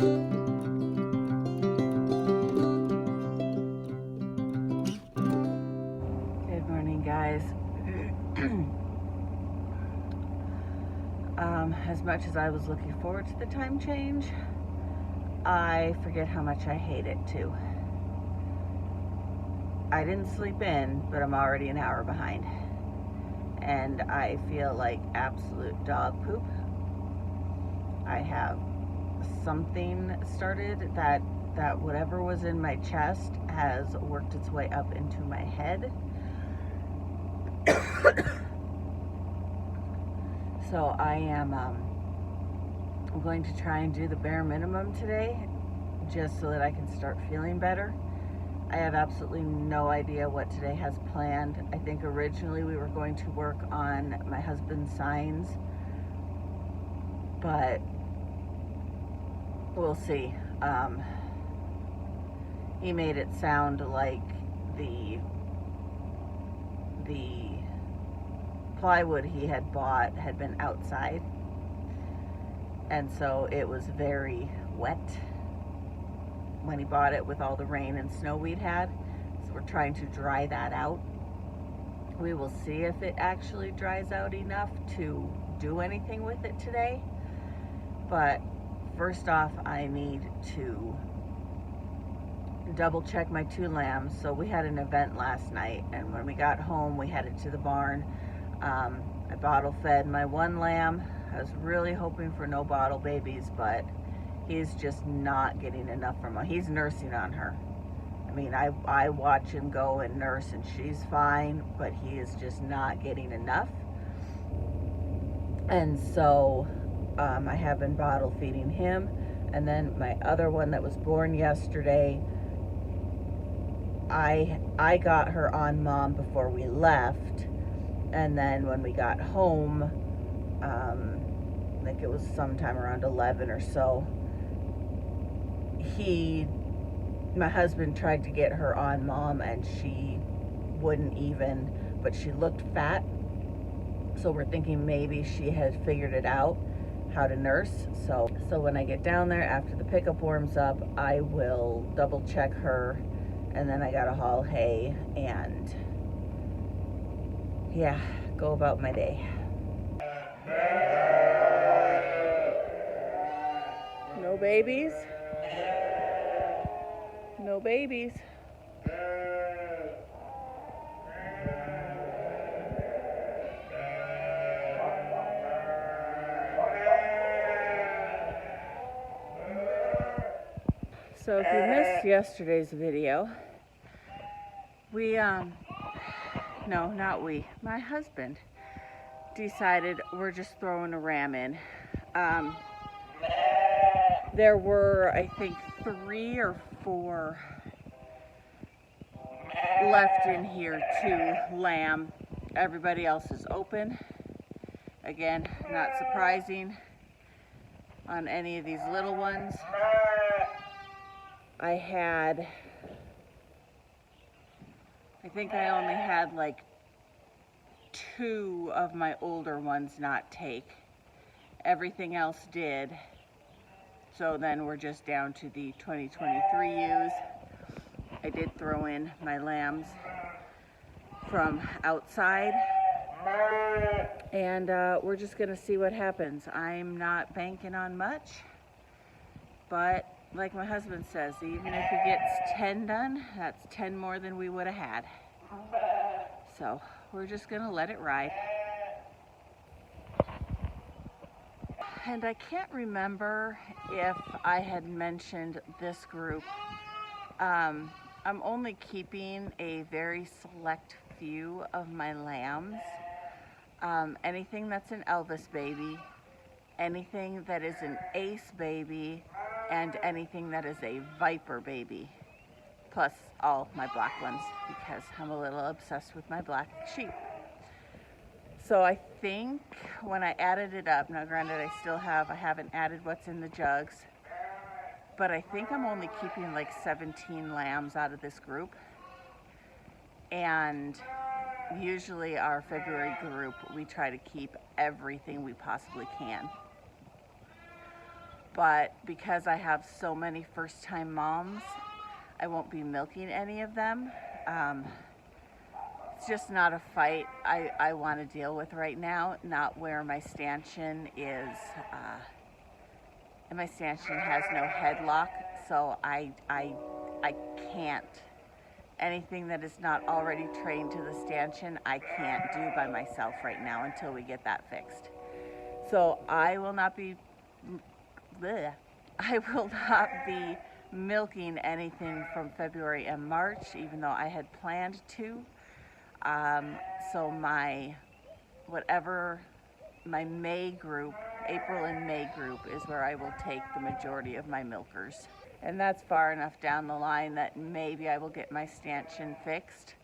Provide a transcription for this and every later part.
Good morning, guys. As much as I was looking forward to the time change, I forget how much I hate it too. I didn't sleep in, but I'm already an hour behind. And I feel like absolute dog poop. I have something started that whatever was in my chest has worked its way up into my head. So I am going to try and do the bare minimum today just so that I can start feeling better. I have absolutely no idea what today has planned. I think originally we were going to work on my husband's signs, but we'll see. He made it sound like the plywood he had bought had been outside, and so it was very wet when he bought it with all the rain and snow we'd had. So we're trying to dry that out. We will see if it actually dries out enough to do anything with it today. But first off, I need to double check my 2 lambs. So we had an event last night, and when we got home we headed to the barn. I bottle fed my 1 lamb. I was really hoping for no bottle babies, but he's just not getting enough from her. He's nursing on her. I mean, I watch him go and nurse and she's fine, but he is just not getting enough. And so I have been bottle feeding him. And then my other one that was born yesterday, I got her on mom before we left. And then when we got home, I think it was sometime around 11 or so, my husband tried to get her on mom and she wouldn't even, but she looked fat. So we're thinking maybe she had figured it out how to nurse. So when I get down there after the pickup warms up, I will double check her, and then I gotta haul hay and yeah, go about my day. No babies. No babies. So if you missed yesterday's video, my husband decided we're just throwing a ram in. There were, I think, 3 or 4 left in here to lamb. Everybody else is open. Again, not surprising on any of these little ones. I think I only had like 2 of my older ones not take. Everything else did. So then we're just down to the 2023 ewes. I did throw in my lambs from outside, and we're just gonna see what happens. I'm not banking on much, but like my husband says, even if he gets 10 done, that's 10 more than we would have had. So we're just gonna let it ride. And I can't remember if I had mentioned this group. I'm only keeping a very select few of my lambs. Anything that's an Elvis baby, anything that is an Ace baby, and anything that is a Viper baby. Plus all my black ones, because I'm a little obsessed with my black sheep. So I think when I added it up, now granted I haven't added what's in the jugs, but I think I'm only keeping like 17 lambs out of this group. And usually our February group, we try to keep everything we possibly can. but because I have so many first-time moms, I won't be milking any of them. It's just not a fight I want to deal with right now, not where my stanchion is, and my stanchion has no headlock, so I can't. Anything that is not already trained to the stanchion, I can't do by myself right now until we get that fixed. So I will not be milking anything from February and March, even though I had planned to. So my May group, April and May group, is where I will take the majority of my milkers. And that's far enough down the line that maybe I will get my stanchion fixed.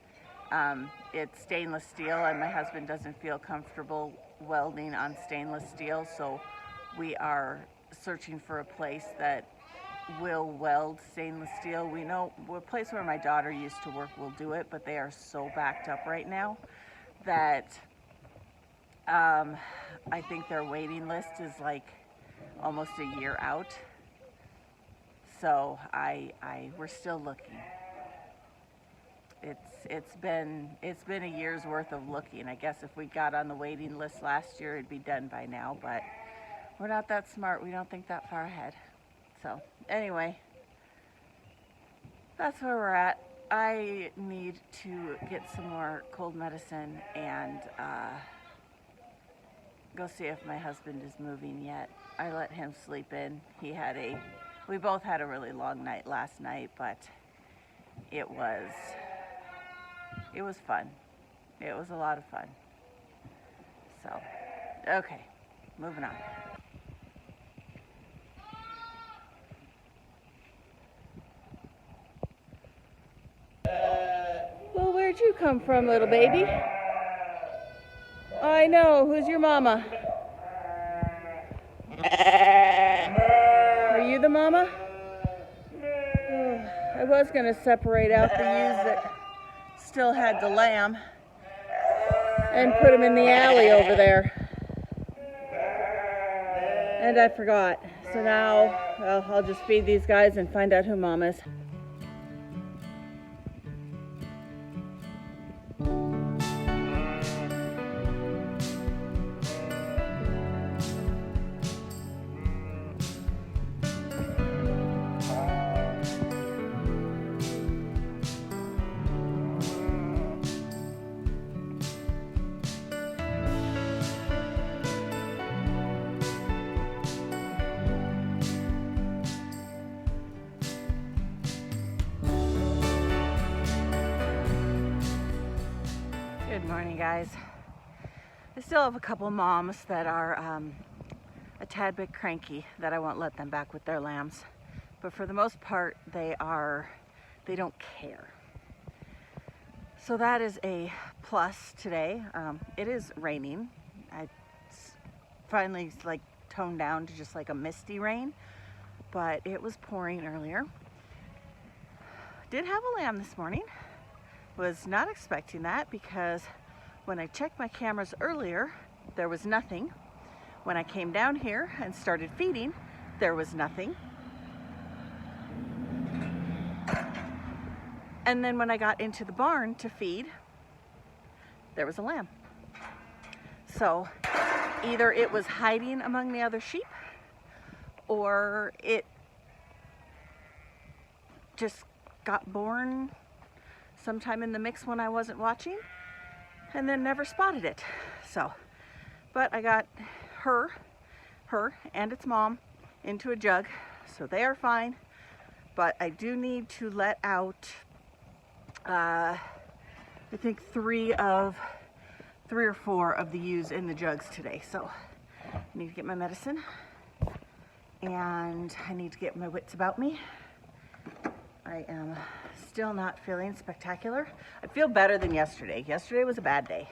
It's stainless steel, and my husband doesn't feel comfortable welding on stainless steel, so we are searching for a place that will weld stainless steel. We know a place where my daughter used to work will do it, but they are so backed up right now that I think their waiting list is like almost a year out. So we're still looking. It's been a year's worth of looking. I guess if we got on the waiting list last year, it'd be done by now, but we're not that smart. We don't think that far ahead. So anyway, that's where we're at. I need to get some more cold medicine and go see if my husband is moving yet. I let him sleep in. We both had a really long night last night, but it was fun. It was a lot of fun. So, okay, moving on. Well, where'd you come from, little baby? I know. Who's your mama? Are you the mama? Oh, I was going to separate out the ewes that still had the lamb and put them in the alley over there. And I forgot. So now I'll just feed these guys and find out who mom is. Good morning, guys. I still have a couple moms that are a tad bit cranky that I won't let them back with their lambs, but for the most part they don't care. So that is a plus today. It is raining. It's finally like toned down to just like a misty rain, but it was pouring earlier. Did have a lamb this morning. Was not expecting that because when I checked my cameras earlier, there was nothing. When I came down here and started feeding, there was nothing. And then when I got into the barn to feed, there was a lamb. So either it was hiding among the other sheep or it just got born sometime in the mix when I wasn't watching and then never spotted it. So, but I got her and its mom into a jug, so they are fine. But I do need to let out I think three or four of the ewes in the jugs today. So I need to get my medicine and I need to get my wits about me. I am still not feeling spectacular. I feel better than yesterday. Yesterday was a bad day.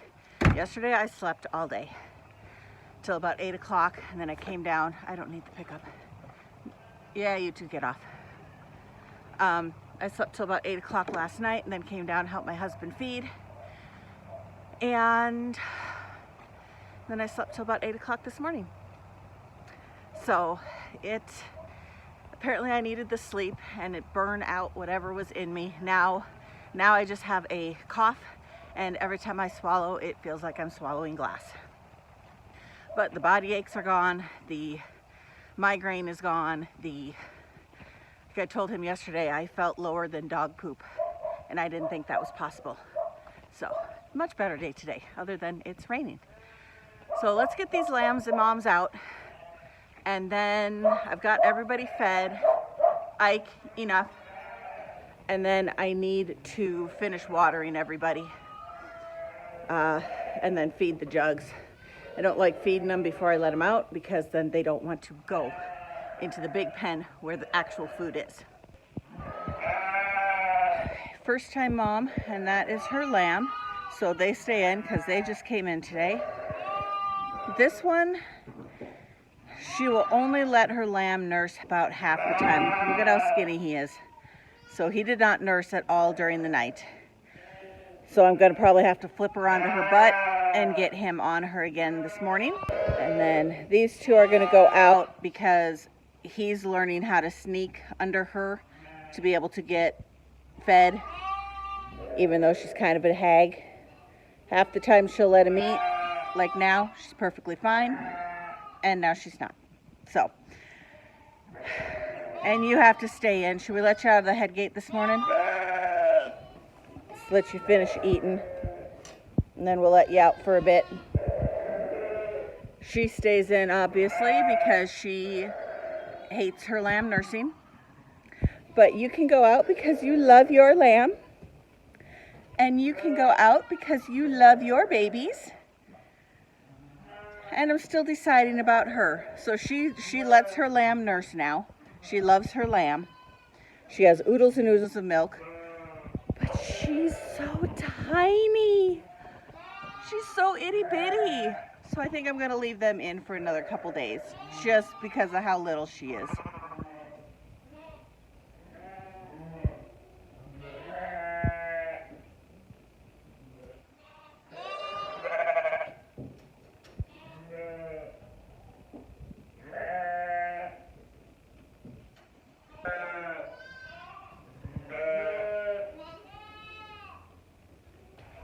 Yesterday I slept all day till about 8 o'clock and then I came down. I don't need the pickup. Yeah, you two get off. I slept till about 8 o'clock last night and then came down and helped my husband feed. And then I slept till about 8 o'clock this morning. So apparently I needed the sleep and it burned out whatever was in me. Now I just have a cough, and every time I swallow, it feels like I'm swallowing glass. But the body aches are gone, the migraine is gone, like I told him yesterday, I felt lower than dog poop, and I didn't think that was possible. So, much better day today, other than it's raining. So let's get these lambs and moms out, and then I've got everybody fed, Ike enough, and then I need to finish watering everybody, and then feed the jugs. I don't like feeding them before I let them out, because then they don't want to go into the big pen where the actual food is. First time mom, and that is her lamb, so they stay in because they just came in today. This one, she will only let her lamb nurse about half the time. Look at how skinny he is. So he did not nurse at all during the night. So I'm going to probably have to flip her onto her butt and get him on her again this morning. And then these two are going to go out because he's learning how to sneak under her to be able to get fed, even though she's kind of a hag. Half the time she'll let him eat. Like now, she's perfectly fine, and now she's not. So, and you have to stay in. Should we let you out of the head gate this morning? Let's let you finish eating, and then we'll let you out for a bit. She stays in, obviously, because she hates her lamb nursing. But you can go out because you love your lamb. And you can go out because you love your babies. And I'm still deciding about her. So she lets her lamb nurse now. She loves her lamb. She has oodles and oodles of milk. But she's so tiny. She's so itty bitty. So I think I'm going to leave them in for another couple days, just because of how little she is.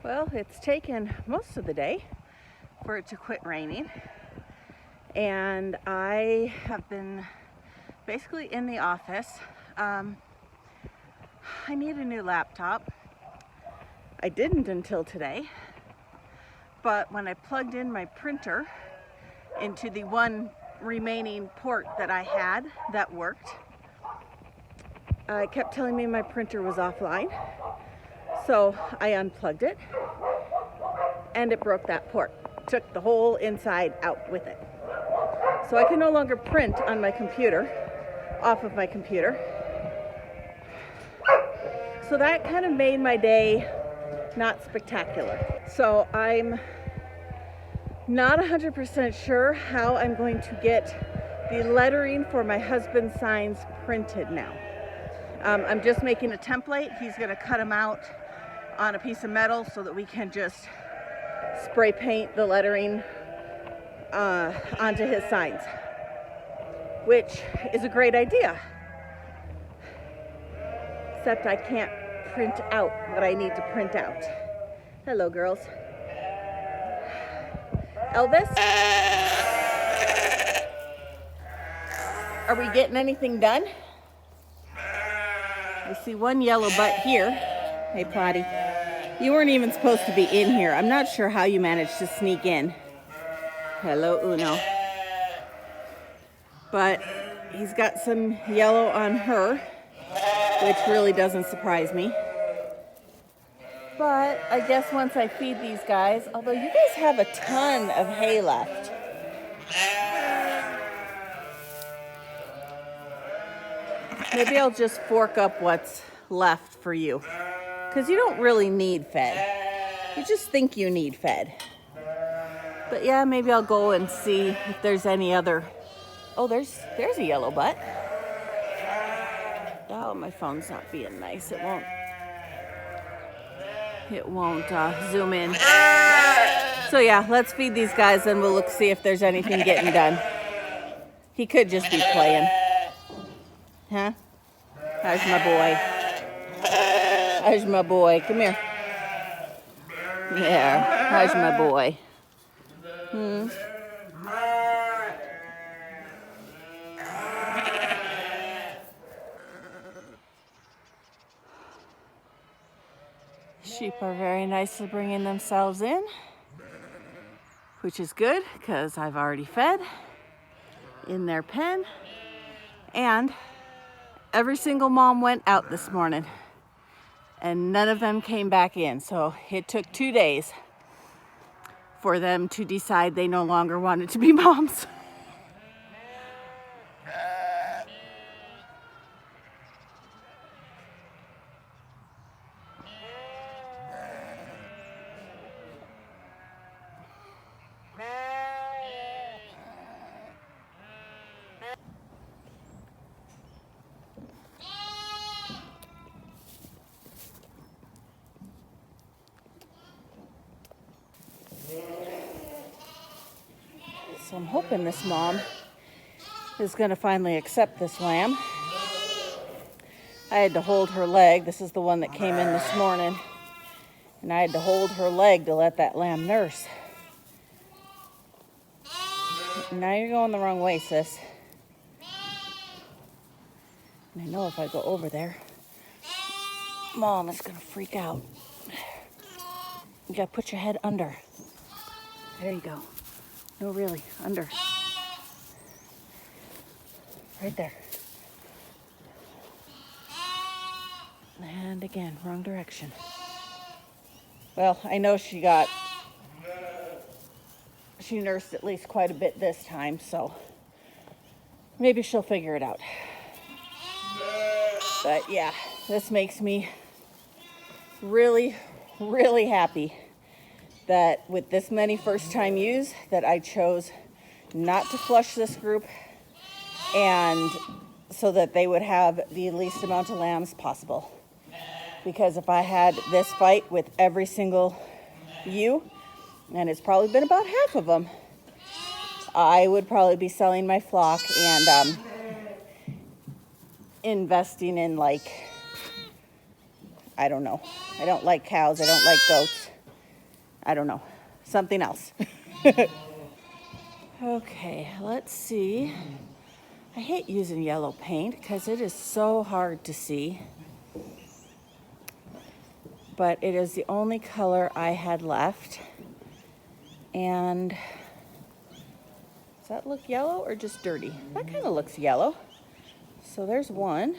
Well, it's taken most of the day for it to quit raining, and I have been basically in the office. I need a new laptop. I didn't until today, but when I plugged in my printer into the one remaining port that I had that worked, it kept telling me my printer was offline. So I unplugged it, and it broke that port. Took the whole inside out with it. So I can no longer print on my computer, off of my computer. So that kind of made my day not spectacular. So I'm not 100% sure how I'm going to get the lettering for my husband's signs printed now. I'm just making a template. He's going to cut them out on a piece of metal so that we can just spray paint the lettering onto his signs, which is a great idea, except I can't print out what I need to print out. Hello, girls. Elvis, are we getting anything done? I see one yellow butt here. Hey, Potty. You weren't even supposed to be in here. I'm not sure how you managed to sneak in. Hello, Uno. But he's got some yellow on her, which really doesn't surprise me. But I guess once I feed these guys, although you guys have a ton of hay left. Maybe I'll just fork up what's left for you. Because you don't really need fed. You just think you need fed. But yeah, maybe I'll go and see if there's any other. Oh, there's a yellow butt. Oh, my phone's not being nice. It won't zoom in. So yeah, let's feed these guys and we'll see if there's anything getting done. He could just be playing. Huh? How's my boy? How's my boy? Come here. Yeah. How's my boy? Sheep are very nicely bringing themselves in, which is good because I've already fed in their pen, and every single mom went out this morning and none of them came back in. So it took 2 days for them to decide they no longer wanted to be moms. So I'm hoping this mom is going to finally accept this lamb. I had to hold her leg. This is the one that came in this morning. And I had to hold her leg to let that lamb nurse. Now you're going the wrong way, sis. And I know if I go over there, Mom is going to freak out. You got to put your head under. There you go. No, really, under. Right there. And again, wrong direction. Well, I know she nursed at least quite a bit this time, so maybe she'll figure it out. But yeah, this makes me really, really happy that with this many first-time ewes that I chose not to flush this group, and so that they would have the least amount of lambs possible. Because if I had this fight with every single ewe, and it's probably been about half of them, I would probably be selling my flock and investing in, like, I don't know. I don't like cows. I don't like goats. I don't know. Something else. Okay, let's see. I hate using yellow paint because it is so hard to see. But it is the only color I had left. And does that look yellow or just dirty? That kind of looks yellow. So there's one.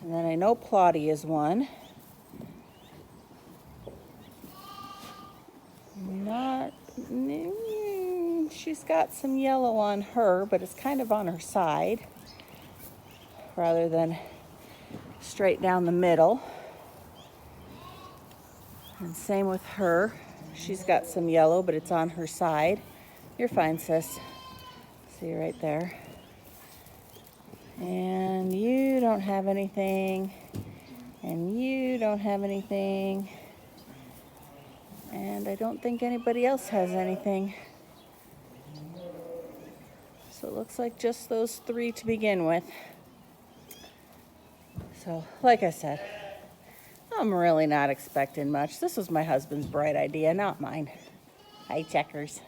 And then I know Plotty is one. She's got some yellow on her, but it's kind of on her side rather than straight down the middle. And same with her. She's got some yellow, but it's on her side. You're fine, sis. See right there. And you don't have anything. And you don't have anything. And I don't think anybody else has anything. So it looks like just those three to begin with. So, like I said, I'm really not expecting much. This was my husband's bright idea, not mine. Hi, Checkers.